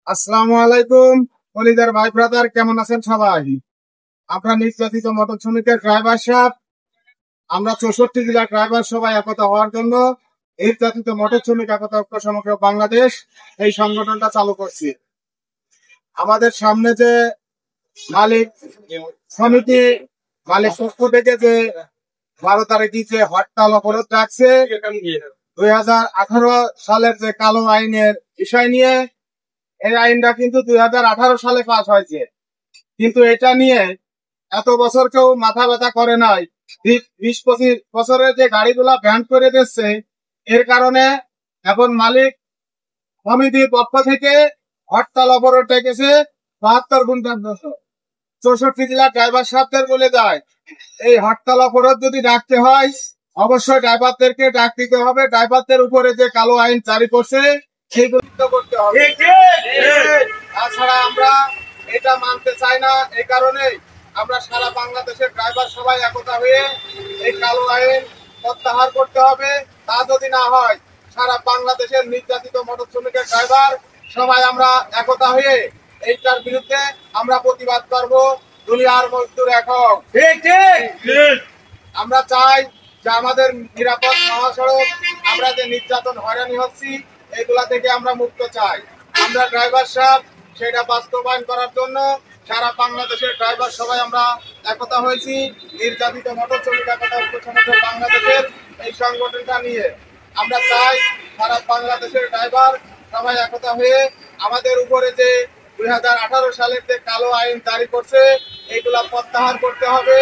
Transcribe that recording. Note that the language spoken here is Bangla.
আসসালামু আলাইকুম। কলিজার ভাই ব্রাদার, কেমন আছেন সবাই? আমরা নির্যাতিত মোটর শ্রমিকের ড্রাইভার সাহেব, আমরা 64 জেলার ড্রাইভার সবাই একতা হওয়ার জন্য নির্যাতিত মোটর শ্রমিক একতা ঐক্য সমগ্র বাংলাদেশ এই সংগঠনটা চালু করছি। আমাদের সামনে যে মালিক সমিতি, মালিক পক্ষ থেকে যে 12 তারিখে যে হরতাল অবরোধ রাখছে 2018 সালের যে কালো আইনের বিষয় নিয়ে, এই আইনটা কিন্তু 2018 সালে পাস হয়েছে, কিন্তু এটা নিয়ে এত বছর কেউ মাথা ব্যথা করে নাই। 20-25 বছরের যে গাড়িগুলা ব্যান করে দিচ্ছে, এর কারণে এখন মালিক সমিতির পক্ষ থেকে হরতাল অবরোধ ডেকেছে 72 ঘন্টা। 64 জেলা ড্রাইভার সাহেবদের বলে যায়, এই হরতাল অবরোধ যদি ডাকতে হয় অবশ্যই ড্রাইভারদেরকে ডাক দিতে হবে। ড্রাইভারদের উপরে যে কালো আইন জারি করছে সেইগুলো করতে হবে। তাছাড়া আমরা এটা মানতে চাই না। এই কারণে আমরা সারা বাংলাদেশের ড্রাইভার সবাই একতা হয়ে এই কালো আইন প্রত্যাহার করতে হবে। তা যদি না হয়, সারা বাংলাদেশের নির্যাতিত মোটর শ্রমিকের ড্রাইভার সবাই আমরা একতা হয়ে এইটার বিরুদ্ধে আমরা প্রতিবাদ করব। দুনিয়ার মজদুর একক। আমরা চাই যে আমাদের নিরাপদ মহাসড়ক, আমরা যে নির্যাতন হয়রানি হচ্ছি এগুলা থেকে আমরা মুক্ত চাই। আমরা ড্রাইভার সাহেব সেটা বাস্তবায়ন করার জন্য সারা বাংলাদেশের ড্রাইভার সবাই আমরা একতা হয়েছি নির্যাতিত মোটর শ্রমিক একতা ঐক্য সমগ্র বাংলাদেশের এই সংগঠনটা নিয়ে। আমরা চাই সারা বাংলাদেশের ড্রাইভার সবাই একতা হয়ে আমাদের উপরে যে 2018 সালের যে কালো আইন জারি করছে এইগুলা প্রত্যাহার করতে হবে।